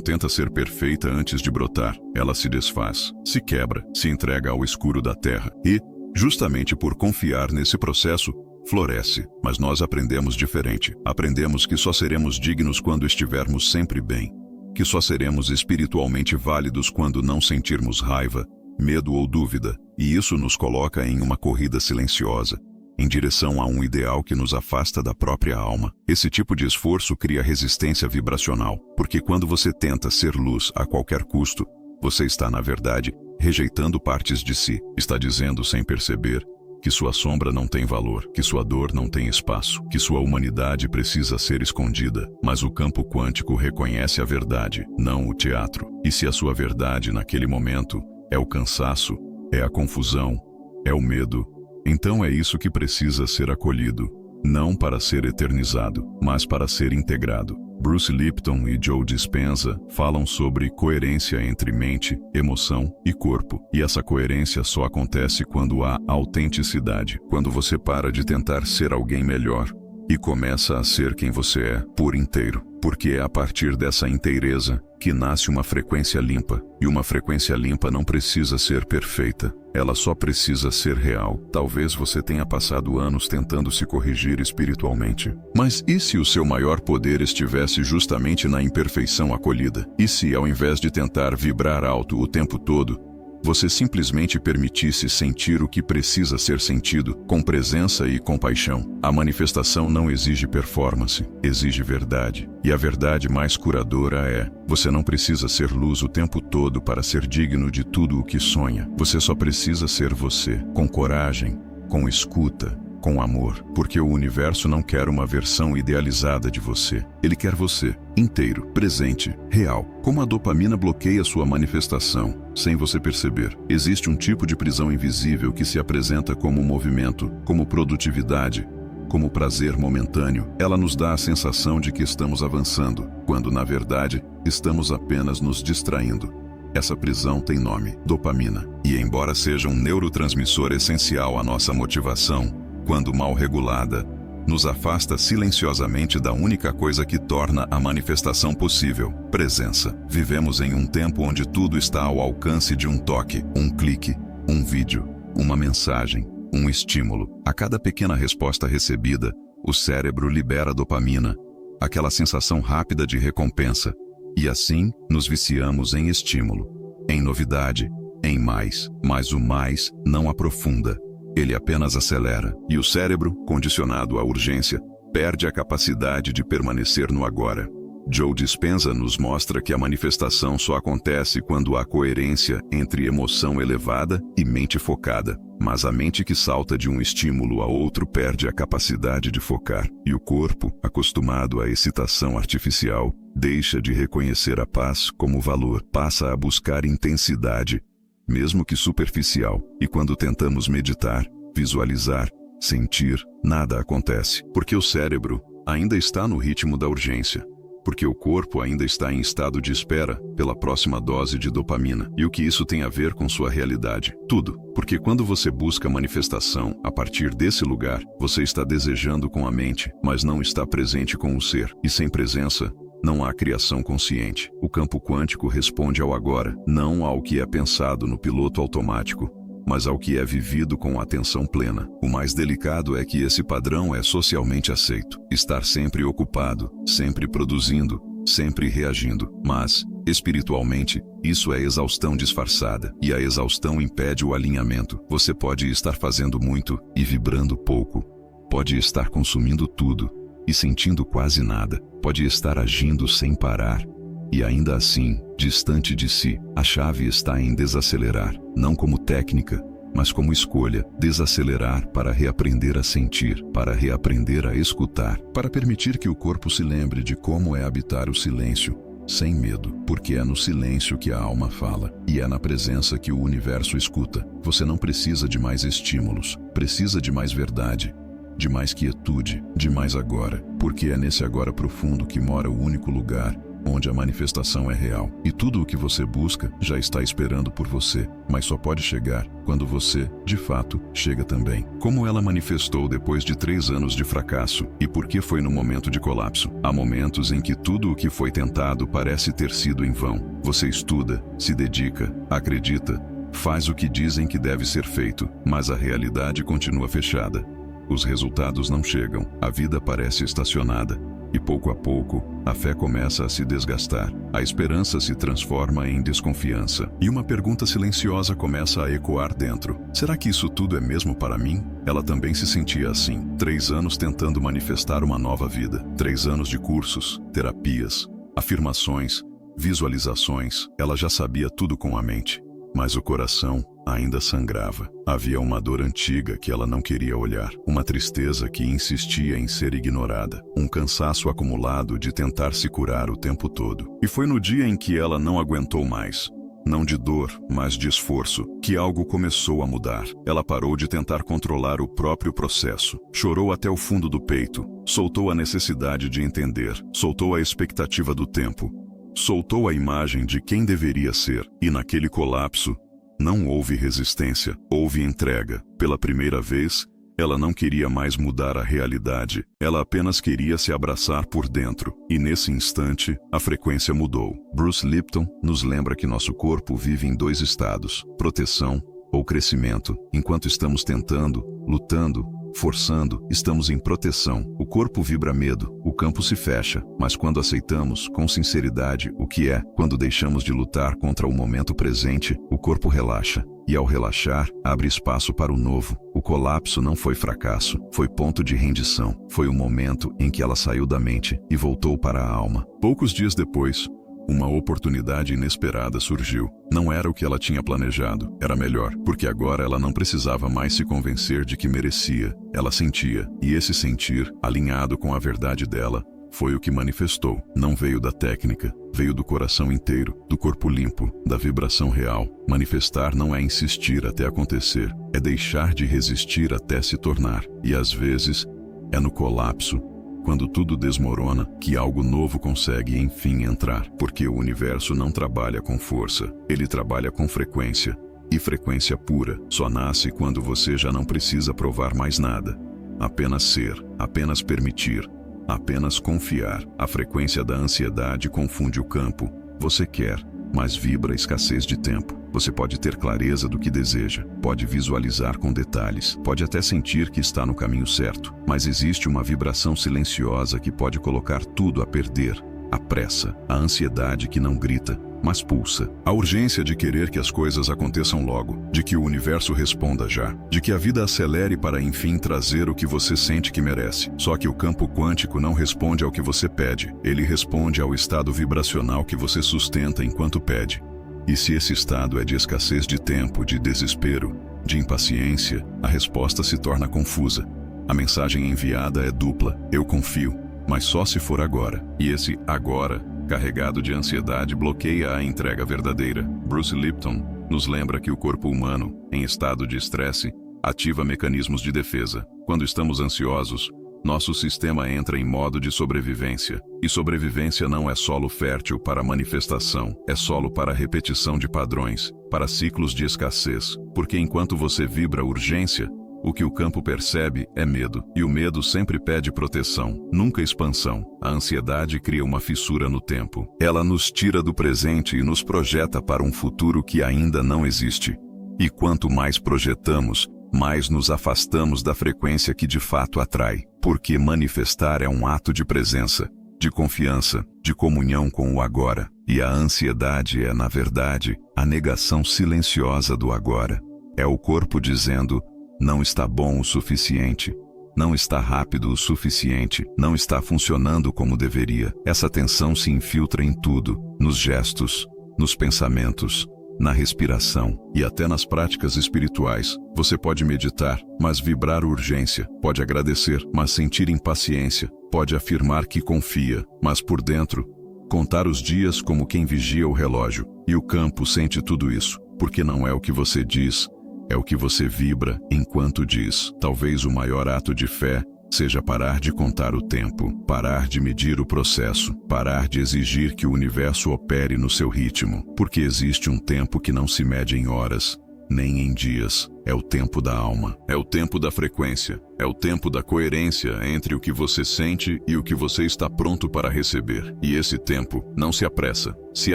tenta ser perfeita antes de brotar, ela se desfaz, se quebra, se entrega ao escuro da terra e, justamente por confiar nesse processo, floresce. Mas nós aprendemos diferente. Aprendemos que só seremos dignos quando estivermos sempre bem, que só seremos espiritualmente válidos quando não sentirmos raiva, medo ou dúvida, e isso nos coloca em uma corrida silenciosa, em direção a um ideal que nos afasta da própria alma. Esse tipo de esforço cria resistência vibracional, porque quando você tenta ser luz a qualquer custo, você está, na verdade, rejeitando partes de si. Está dizendo sem perceber que sua sombra não tem valor, que sua dor não tem espaço, que sua humanidade precisa ser escondida. Mas o campo quântico reconhece a verdade, não o teatro. E se a sua verdade naquele momento é o cansaço, é a confusão, é o medo, então é isso que precisa ser acolhido, não para ser eternizado, mas para ser integrado. Bruce Lipton e Joe Dispenza falam sobre coerência entre mente, emoção e corpo. E essa coerência só acontece quando há autenticidade. Quando você para de tentar ser alguém melhor, e começa a ser quem você é, por inteiro. Porque é a partir dessa inteireza que nasce uma frequência limpa. E uma frequência limpa não precisa ser perfeita. Ela só precisa ser real. Talvez você tenha passado anos tentando se corrigir espiritualmente. Mas e se o seu maior poder estivesse justamente na imperfeição acolhida? E se, ao invés de tentar vibrar alto o tempo todo, você simplesmente permitisse sentir o que precisa ser sentido, com presença e compaixão? A manifestação não exige performance, exige verdade. E a verdade mais curadora é: você não precisa ser luz o tempo todo para ser digno de tudo o que sonha. Você só precisa ser você, com coragem, com escuta, com amor, porque o universo não quer uma versão idealizada de você. Ele quer você, inteiro, presente, real. Como a dopamina bloqueia sua manifestação, sem você perceber. Existe um tipo de prisão invisível que se apresenta como movimento, como produtividade, como prazer momentâneo. Ela nos dá a sensação de que estamos avançando, quando, na verdade, estamos apenas nos distraindo. Essa prisão tem nome: dopamina. E embora seja um neurotransmissor essencial à nossa motivação, quando mal regulada, nos afasta silenciosamente da única coisa que torna a manifestação possível: presença. Vivemos em um tempo onde tudo está ao alcance de um toque, um clique, um vídeo, uma mensagem, um estímulo. A cada pequena resposta recebida, o cérebro libera dopamina, aquela sensação rápida de recompensa. E assim, nos viciamos em estímulo, em novidade, em mais. Mas o mais não aprofunda. Ele apenas acelera, e o cérebro, condicionado à urgência, perde a capacidade de permanecer no agora. Joe Dispenza nos mostra que a manifestação só acontece quando há coerência entre emoção elevada e mente focada. Mas a mente que salta de um estímulo a outro perde a capacidade de focar, e o corpo, acostumado à excitação artificial, deixa de reconhecer a paz como valor, passa a buscar intensidade, mesmo que superficial. E quando tentamos meditar, visualizar, sentir, nada acontece, porque o cérebro ainda está no ritmo da urgência, porque o corpo ainda está em estado de espera pela próxima dose de dopamina. E o que isso tem a ver com sua realidade? Tudo. Porque quando você busca manifestação a partir desse lugar, você está desejando com a mente, mas não está presente com o ser. E sem presença, não há criação consciente. O campo quântico responde ao agora, não ao que é pensado no piloto automático, mas ao que é vivido com atenção plena. O mais delicado é que esse padrão é socialmente aceito. Estar sempre ocupado, sempre produzindo, sempre reagindo. Mas, espiritualmente, isso é exaustão disfarçada. E a exaustão impede o alinhamento. Você pode estar fazendo muito e vibrando pouco. Pode estar consumindo tudo e sentindo quase nada. Pode estar agindo sem parar e ainda assim, distante de si. A chave está em desacelerar, não como técnica, mas como escolha. Desacelerar para reaprender a sentir, para reaprender a escutar, para permitir que o corpo se lembre de como é habitar o silêncio, sem medo, porque é no silêncio que a alma fala, e é na presença que o universo escuta. Você não precisa de mais estímulos, precisa de mais verdade, de mais quietude, de mais agora, porque é nesse agora profundo que mora o único lugar onde a manifestação é real. E tudo o que você busca já está esperando por você, mas só pode chegar quando você, de fato, chega também. Como ela manifestou depois de 3 anos de fracasso, e por que foi no momento de colapso? Há momentos em que tudo o que foi tentado parece ter sido em vão. Você estuda, se dedica, acredita, faz o que dizem que deve ser feito, mas a realidade continua fechada. Os resultados não chegam, a vida parece estacionada. E pouco a pouco, a fé começa a se desgastar. A esperança se transforma em desconfiança. E uma pergunta silenciosa começa a ecoar dentro. Será que isso tudo é mesmo para mim? Ela também se sentia assim. 3 anos tentando manifestar uma nova vida. 3 anos de cursos, terapias, afirmações, visualizações. Ela já sabia tudo com a mente. Mas o coração ainda sangrava. Havia uma dor antiga que ela não queria olhar, uma tristeza que insistia em ser ignorada, um cansaço acumulado de tentar se curar o tempo todo. E foi no dia em que ela não aguentou mais, não de dor, mas de esforço, que algo começou a mudar. Ela parou de tentar controlar o próprio processo, chorou até o fundo do peito, soltou a necessidade de entender, soltou a expectativa do tempo, soltou a imagem de quem deveria ser, e naquele colapso, não houve resistência, houve entrega. Pela primeira vez, Ela não queria mais mudar a realidade, ela apenas queria se abraçar por dentro. E nesse instante, a frequência mudou. Bruce Lipton nos lembra que nosso corpo vive em 2 estados: proteção ou crescimento. Enquanto estamos tentando, lutando, forçando, estamos em proteção. O corpo vibra medo, o campo se fecha. Mas quando aceitamos, com sinceridade, o que é, quando deixamos de lutar contra o momento presente, o corpo relaxa. E ao relaxar, abre espaço para o novo. O colapso não foi fracasso, foi ponto de rendição. Foi o momento em que ela saiu da mente e voltou para a alma. Poucos dias depois, uma oportunidade inesperada surgiu. Não era o que ela tinha planejado, era melhor, porque agora ela não precisava mais se convencer de que merecia. Ela sentia, e esse sentir, alinhado com a verdade dela, foi o que manifestou. Não veio da técnica, veio do coração inteiro, do corpo limpo, da vibração real. Manifestar não é insistir até acontecer, é deixar de resistir até se tornar. E às vezes, é no colapso, quando tudo desmorona, que algo novo consegue enfim entrar. Porque o universo não trabalha com força, ele trabalha com frequência. E frequência pura só nasce quando você já não precisa provar mais nada. Apenas ser, apenas permitir, apenas confiar. A frequência da ansiedade confunde o campo. Você quer, mas vibra a escassez de tempo. Você pode ter clareza do que deseja, pode visualizar com detalhes, pode até sentir que está no caminho certo, mas existe uma vibração silenciosa que pode colocar tudo a perder. A pressa, a ansiedade que não grita, mas pulsa. A urgência de querer que as coisas aconteçam logo, de que o universo responda já, de que a vida acelere para enfim trazer o que você sente que merece. Só que o campo quântico não responde ao que você pede, ele responde ao estado vibracional que você sustenta enquanto pede. E se esse estado é de escassez de tempo, de desespero, de impaciência, a resposta se torna confusa. A mensagem enviada é dupla: eu confio, mas só se for agora. E esse agora, carregado de ansiedade, bloqueia a entrega verdadeira. Bruce Lipton nos lembra que o corpo humano, em estado de estresse, ativa mecanismos de defesa. Quando estamos ansiosos, nosso sistema entra em modo de sobrevivência. E sobrevivência não é solo fértil para manifestação, é solo para repetição de padrões, para ciclos de escassez. Porque enquanto você vibra urgência, o que o campo percebe é medo. E o medo sempre pede proteção, nunca expansão. A ansiedade cria uma fissura no tempo. Ela nos tira do presente e nos projeta para um futuro que ainda não existe. E quanto mais projetamos, mais nos afastamos da frequência que de fato atrai. Porque manifestar é um ato de presença, de confiança, de comunhão com o agora. E a ansiedade é, na verdade, a negação silenciosa do agora. É o corpo dizendo: não está bom o suficiente, não está rápido o suficiente, não está funcionando como deveria. Essa tensão se infiltra em tudo, nos gestos, nos pensamentos, na respiração e até nas práticas espirituais. Você pode meditar, mas vibrar urgência, pode agradecer, mas sentir impaciência, pode afirmar que confia, mas por dentro, contar os dias como quem vigia o relógio. E o campo sente tudo isso, porque não é o que você diz, é o que você vibra enquanto diz. Talvez o maior ato de fé seja parar de contar o tempo, parar de medir o processo, parar de exigir que o universo opere no seu ritmo, porque existe um tempo que não se mede em horas, nem em dias. É o tempo da alma, é o tempo da frequência, é o tempo da coerência entre o que você sente e o que você está pronto para receber. E esse tempo não se apressa, se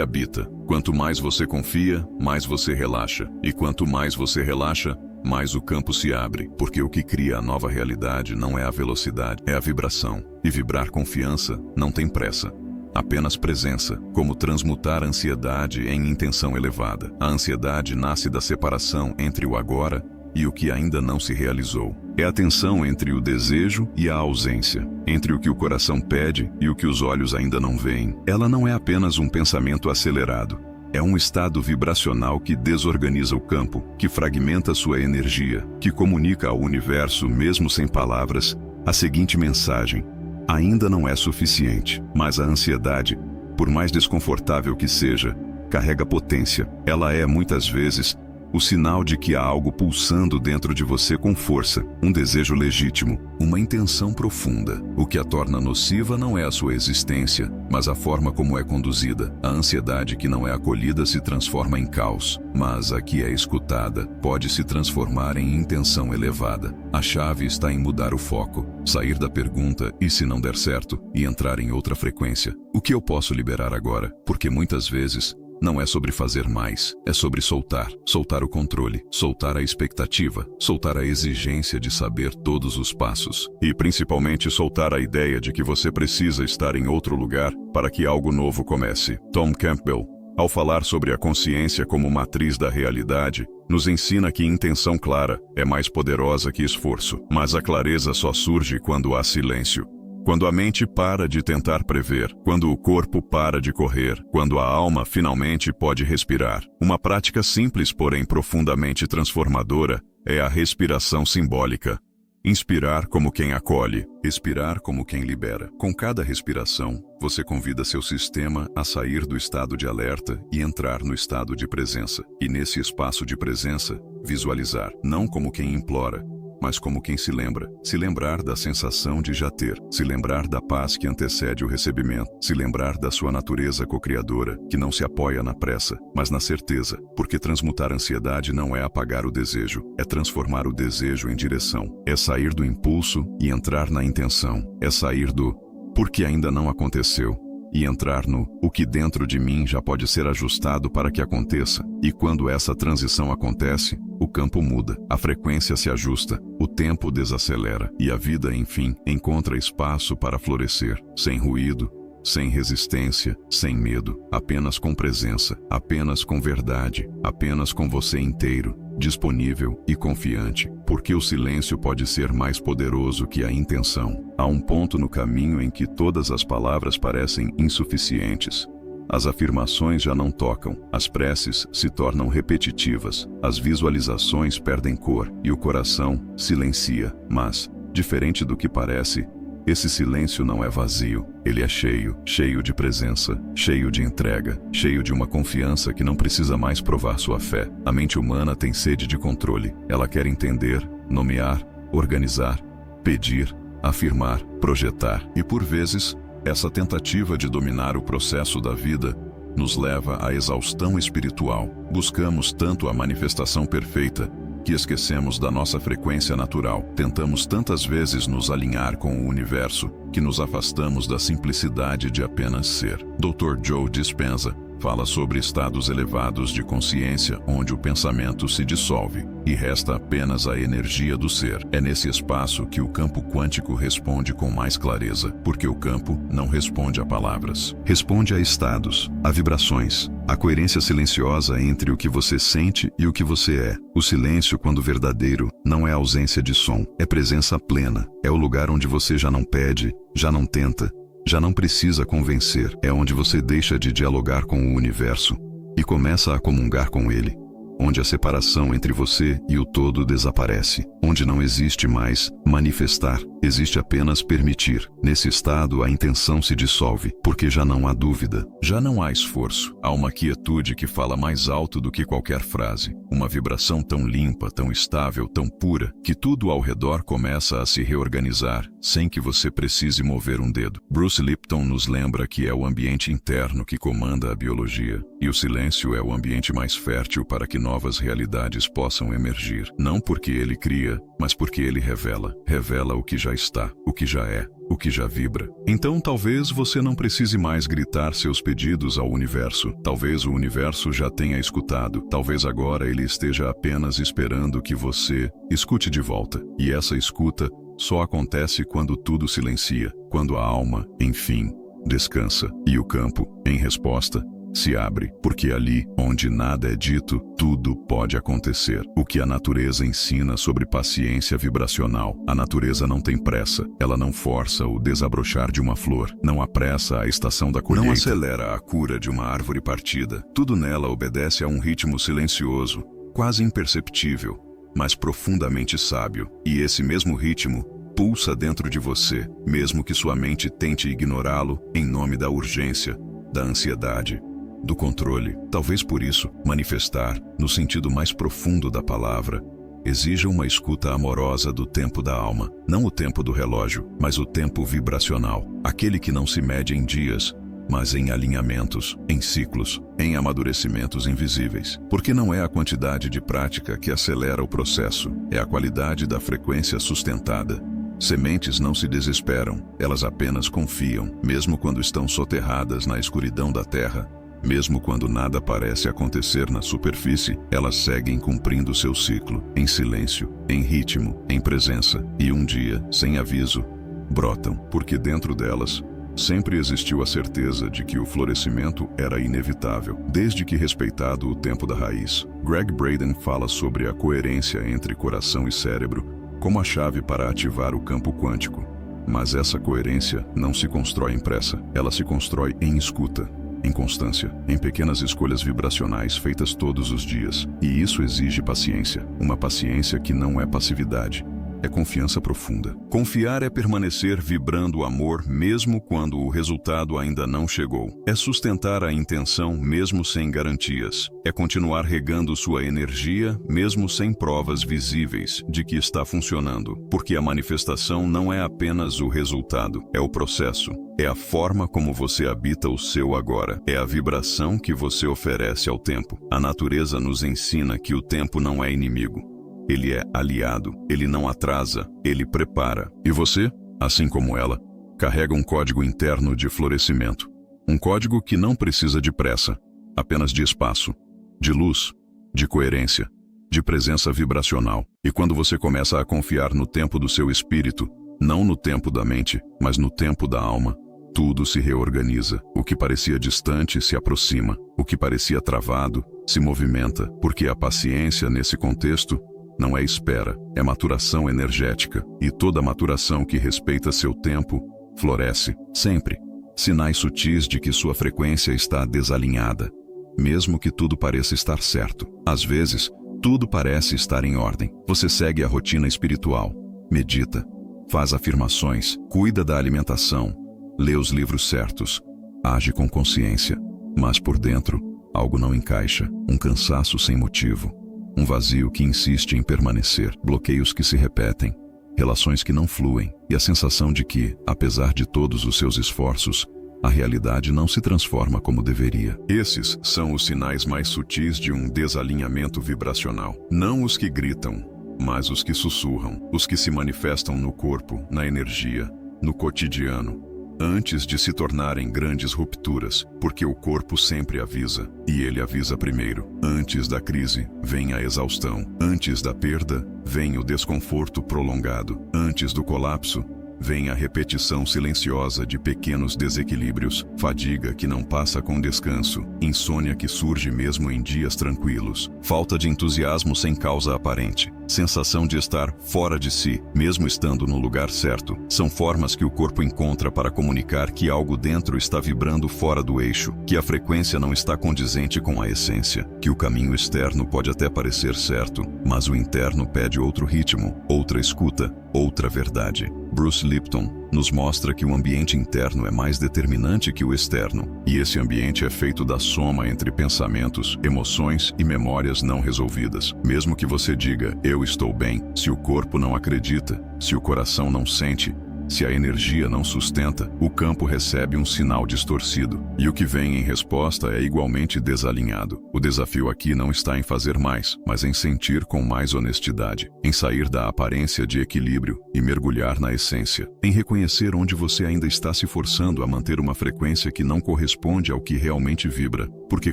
habita. Quanto mais você confia, mais você relaxa. E quanto mais você relaxa, mais o campo se abre, porque o que cria a nova realidade não é a velocidade, é a vibração. E vibrar confiança não tem pressa, apenas presença. Como transmutar a ansiedade em intenção elevada. A ansiedade nasce da separação entre o agora e o que ainda não se realizou. É a tensão entre o desejo e a ausência, entre o que o coração pede e o que os olhos ainda não veem. Ela não é apenas um pensamento acelerado. É um estado vibracional que desorganiza o campo, que fragmenta sua energia, que comunica ao universo, mesmo sem palavras, a seguinte mensagem: ainda não é suficiente. Mas a ansiedade, por mais desconfortável que seja, carrega potência. Ela é, muitas vezes, o sinal de que há algo pulsando dentro de você com força, um desejo legítimo, uma intenção profunda. O que a torna nociva não é a sua existência, mas a forma como é conduzida. A ansiedade que não é acolhida se transforma em caos, mas a que é escutada pode se transformar em intenção elevada. A chave está em mudar o foco, sair da pergunta "e se não der certo?" e entrar em outra frequência. O que eu posso liberar agora? Porque muitas vezes não é sobre fazer mais, é sobre soltar. Soltar o controle, soltar a expectativa, soltar a exigência de saber todos os passos. E principalmente soltar a ideia de que você precisa estar em outro lugar para que algo novo comece. Tom Campbell, ao falar sobre a consciência como matriz da realidade, nos ensina que intenção clara é mais poderosa que esforço. Mas a clareza só surge quando há silêncio. Quando a mente para de tentar prever, quando o corpo para de correr, quando a alma finalmente pode respirar. Uma prática simples, porém profundamente transformadora, é a respiração simbólica. Inspirar como quem acolhe, expirar como quem libera. Com cada respiração, você convida seu sistema a sair do estado de alerta e entrar no estado de presença. E nesse espaço de presença, visualizar, não como quem implora, mas como quem se lembra. Se lembrar da sensação de já ter. Se lembrar da paz que antecede o recebimento. Se lembrar da sua natureza co-criadora, que não se apoia na pressa, mas na certeza. Porque transmutar a ansiedade não é apagar o desejo, é transformar o desejo em direção. É sair do impulso e entrar na intenção. É sair do "porque ainda não aconteceu" e entrar no "o que dentro de mim já pode ser ajustado para que aconteça". E quando essa transição acontece, o campo muda, a frequência se ajusta, o tempo desacelera e a vida, enfim, encontra espaço para florescer, sem ruído, sem resistência, sem medo, apenas com presença, apenas com verdade, apenas com você inteiro, disponível e confiante, porque o silêncio pode ser mais poderoso que a intenção. Há um ponto no caminho em que todas as palavras parecem insuficientes. As afirmações já não tocam, as preces se tornam repetitivas, as visualizações perdem cor e o coração silencia. Mas, diferente do que parece, esse silêncio não é vazio, ele é cheio, cheio de presença, cheio de entrega, cheio de uma confiança que não precisa mais provar sua fé. A mente humana tem sede de controle, ela quer entender, nomear, organizar, pedir, afirmar, projetar. E por vezes, essa tentativa de dominar o processo da vida nos leva à exaustão espiritual. Buscamos tanto a manifestação perfeita que esquecemos da nossa frequência natural. Tentamos tantas vezes nos alinhar com o universo que nos afastamos da simplicidade de apenas ser. Dr. Joe Dispenza fala sobre estados elevados de consciência onde o pensamento se dissolve e resta apenas a energia do ser. É nesse espaço que o campo quântico responde com mais clareza, porque o campo não responde a palavras. Responde a estados, a vibrações, a coerência silenciosa entre o que você sente e o que você é. O silêncio, quando verdadeiro, não é ausência de som, é presença plena. É o lugar onde você já não pede, já não tenta, já não precisa convencer. É onde você deixa de dialogar com o universo e começa a comungar com ele. Onde a separação entre você e o todo desaparece. Onde não existe mais manifestar, existe apenas permitir. Nesse estado, a intenção se dissolve, porque já não há dúvida, já não há esforço. Há uma quietude que fala mais alto do que qualquer frase. Uma vibração tão limpa, tão estável, tão pura, que tudo ao redor começa a se reorganizar, sem que você precise mover um dedo. Bruce Lipton nos lembra que é o ambiente interno que comanda a biologia, e o silêncio é o ambiente mais fértil para que novas realidades possam emergir. Não porque ele cria, mas porque ele revela. Revela o que já está, o que já é, o que já vibra. Então talvez você não precise mais gritar seus pedidos ao universo. Talvez o universo já tenha escutado. Talvez agora ele esteja apenas esperando que você escute de volta. E essa escuta só acontece quando tudo silencia, quando a alma, enfim, descansa. E o campo, em resposta, se abre, porque ali, onde nada é dito, tudo pode acontecer. O que a natureza ensina sobre paciência vibracional. A natureza não tem pressa, ela não força o desabrochar de uma flor, não apressa a estação da colheita, não acelera a cura de uma árvore partida. Tudo nela obedece a um ritmo silencioso, quase imperceptível, mas profundamente sábio. E esse mesmo ritmo pulsa dentro de você, mesmo que sua mente tente ignorá-lo em nome da urgência, da ansiedade, do controle. Talvez por isso, manifestar, no sentido mais profundo da palavra, exija uma escuta amorosa do tempo da alma, não o tempo do relógio, mas o tempo vibracional, aquele que não se mede em dias, mas em alinhamentos, em ciclos, em amadurecimentos invisíveis. Porque não é a quantidade de prática que acelera o processo, é a qualidade da frequência sustentada. Sementes não se desesperam, elas apenas confiam, mesmo quando estão soterradas na escuridão da terra. Mesmo quando nada parece acontecer na superfície, elas seguem cumprindo seu ciclo, em silêncio, em ritmo, em presença, e um dia, sem aviso, brotam, porque dentro delas sempre existiu a certeza de que o florescimento era inevitável, desde que respeitado o tempo da raiz. Greg Braden fala sobre a coerência entre coração e cérebro como a chave para ativar o campo quântico. Mas essa coerência não se constrói em pressa, ela se constrói em escuta, em constância, em pequenas escolhas vibracionais feitas todos os dias. E isso exige paciência, uma paciência que não é passividade. É confiança profunda. Confiar é permanecer vibrando o amor mesmo quando o resultado ainda não chegou. É sustentar a intenção mesmo sem garantias. É continuar regando sua energia mesmo sem provas visíveis de que está funcionando. Porque a manifestação não é apenas o resultado, é o processo. É a forma como você habita o seu agora. É a vibração que você oferece ao tempo. A natureza nos ensina que o tempo não é inimigo. Ele é aliado, ele não atrasa, ele prepara. E você, assim como ela, carrega um código interno de florescimento. Um código que não precisa de pressa, apenas de espaço, de luz, de coerência, de presença vibracional. E quando você começa a confiar no tempo do seu espírito, não no tempo da mente, mas no tempo da alma, tudo se reorganiza. O que parecia distante se aproxima, o que parecia travado se movimenta, porque a paciência nesse contexto não é espera, é maturação energética, e toda maturação que respeita seu tempo, floresce, sempre. Sinais sutis de que sua frequência está desalinhada, mesmo que tudo pareça estar certo. Às vezes, tudo parece estar em ordem. Você segue a rotina espiritual, medita, faz afirmações, cuida da alimentação, lê os livros certos, age com consciência, mas por dentro, algo não encaixa, um cansaço sem motivo. Um vazio que insiste em permanecer, bloqueios que se repetem, relações que não fluem, e a sensação de que, apesar de todos os seus esforços, a realidade não se transforma como deveria. Esses são os sinais mais sutis de um desalinhamento vibracional. Não os que gritam, mas os que sussurram, os que se manifestam no corpo, na energia, no cotidiano, antes de se tornarem grandes rupturas, porque o corpo sempre avisa, e ele avisa primeiro. Antes da crise, vem a exaustão. Antes da perda, vem o desconforto prolongado. Antes do colapso, vem a repetição silenciosa de pequenos desequilíbrios, fadiga que não passa com descanso, insônia que surge mesmo em dias tranquilos, falta de entusiasmo sem causa aparente, sensação de estar fora de si, mesmo estando no lugar certo. São formas que o corpo encontra para comunicar que algo dentro está vibrando fora do eixo, que a frequência não está condizente com a essência, que o caminho externo pode até parecer certo, mas o interno pede outro ritmo, outra escuta, outra verdade. Bruce Lipton nos mostra que o ambiente interno é mais determinante que o externo, e esse ambiente é feito da soma entre pensamentos, emoções e memórias não resolvidas. Mesmo que você diga, eu estou bem, se o corpo não acredita, se o coração não sente, se a energia não sustenta, o campo recebe um sinal distorcido, e o que vem em resposta é igualmente desalinhado. O desafio aqui não está em fazer mais, mas em sentir com mais honestidade, em sair da aparência de equilíbrio e mergulhar na essência, em reconhecer onde você ainda está se forçando a manter uma frequência que não corresponde ao que realmente vibra, porque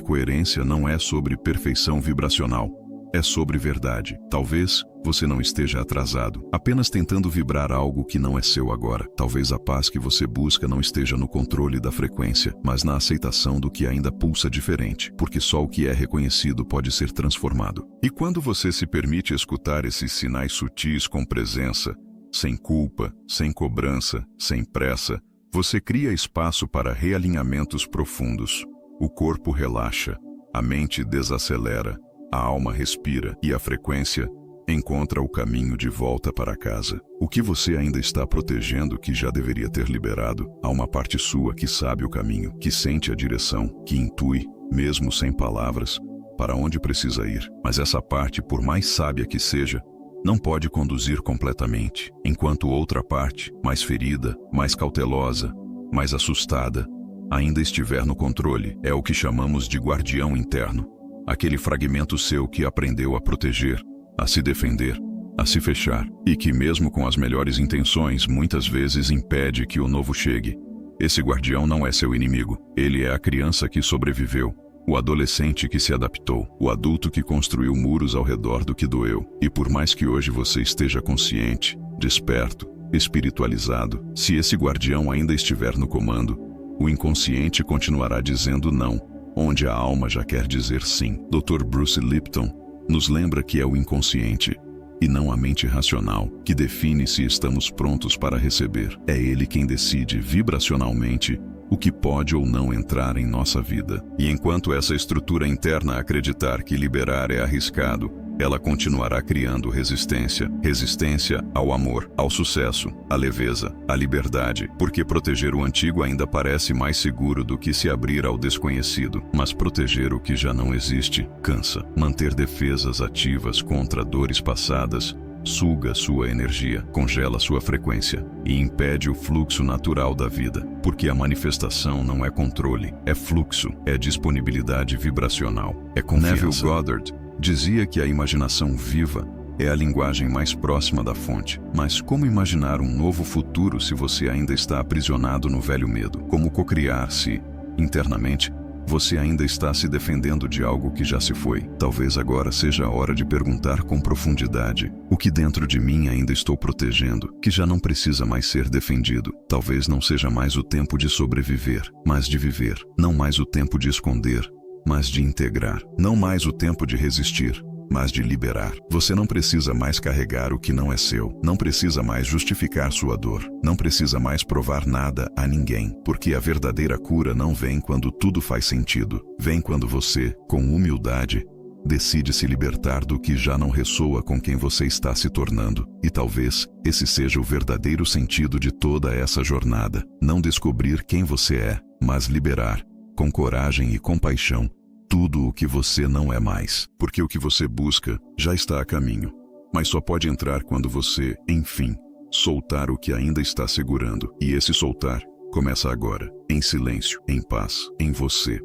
coerência não é sobre perfeição vibracional, é sobre verdade. Talvez você não esteja atrasado, apenas tentando vibrar algo que não é seu agora. Talvez a paz que você busca não esteja no controle da frequência, mas na aceitação do que ainda pulsa diferente, porque só o que é reconhecido pode ser transformado. E quando você se permite escutar esses sinais sutis com presença, sem culpa, sem cobrança, sem pressa, você cria espaço para realinhamentos profundos. O corpo relaxa, a mente desacelera, a alma respira e a frequência encontra o caminho de volta para casa. O que você ainda está protegendo que já deveria ter liberado, há uma parte sua que sabe o caminho, que sente a direção, que intui, mesmo sem palavras, para onde precisa ir. Mas essa parte, por mais sábia que seja, não pode conduzir completamente, enquanto outra parte, mais ferida, mais cautelosa, mais assustada, ainda estiver no controle. É o que chamamos de guardião interno, aquele fragmento seu que aprendeu a proteger, a se defender, a se fechar, e que mesmo com as melhores intenções, muitas vezes impede que o novo chegue. Esse guardião não é seu inimigo, ele é a criança que sobreviveu, o adolescente que se adaptou, o adulto que construiu muros ao redor do que doeu. E por mais que hoje você esteja consciente, desperto, espiritualizado, se esse guardião ainda estiver no comando, o inconsciente continuará dizendo não, onde a alma já quer dizer sim. Dr. Bruce Lipton nos lembra que é o inconsciente, e não a mente racional, que define se estamos prontos para receber. É ele quem decide vibracionalmente o que pode ou não entrar em nossa vida. E enquanto essa estrutura interna acreditar que liberar é arriscado, ela continuará criando resistência. Resistência ao amor, ao sucesso, à leveza, à liberdade, porque proteger o antigo ainda parece mais seguro do que se abrir ao desconhecido. Mas proteger o que já não existe cansa. Manter defesas ativas contra dores passadas suga sua energia, congela sua frequência e impede o fluxo natural da vida, porque a manifestação não é controle, é fluxo, é disponibilidade vibracional, é confiança. Neville Goddard dizia que a imaginação viva é a linguagem mais próxima da fonte. Mas como imaginar um novo futuro se você ainda está aprisionado no velho medo? Como cocriar se, internamente, você ainda está se defendendo de algo que já se foi? Talvez agora seja a hora de perguntar com profundidade: o que dentro de mim ainda estou protegendo, que já não precisa mais ser defendido? Talvez não seja mais o tempo de sobreviver, mas de viver. Não mais o tempo de esconder, mas de integrar. Não mais o tempo de resistir, mas de liberar. Você não precisa mais carregar o que não é seu. Não precisa mais justificar sua dor. Não precisa mais provar nada a ninguém. Porque a verdadeira cura não vem quando tudo faz sentido. Vem quando você, com humildade, decide se libertar do que já não ressoa com quem você está se tornando. E talvez esse seja o verdadeiro sentido de toda essa jornada. Não descobrir quem você é, mas liberar, com coragem e compaixão, tudo o que você não é mais. Porque o que você busca já está a caminho, mas só pode entrar quando você, enfim, soltar o que ainda está segurando. E esse soltar começa agora, em silêncio, em paz, em você.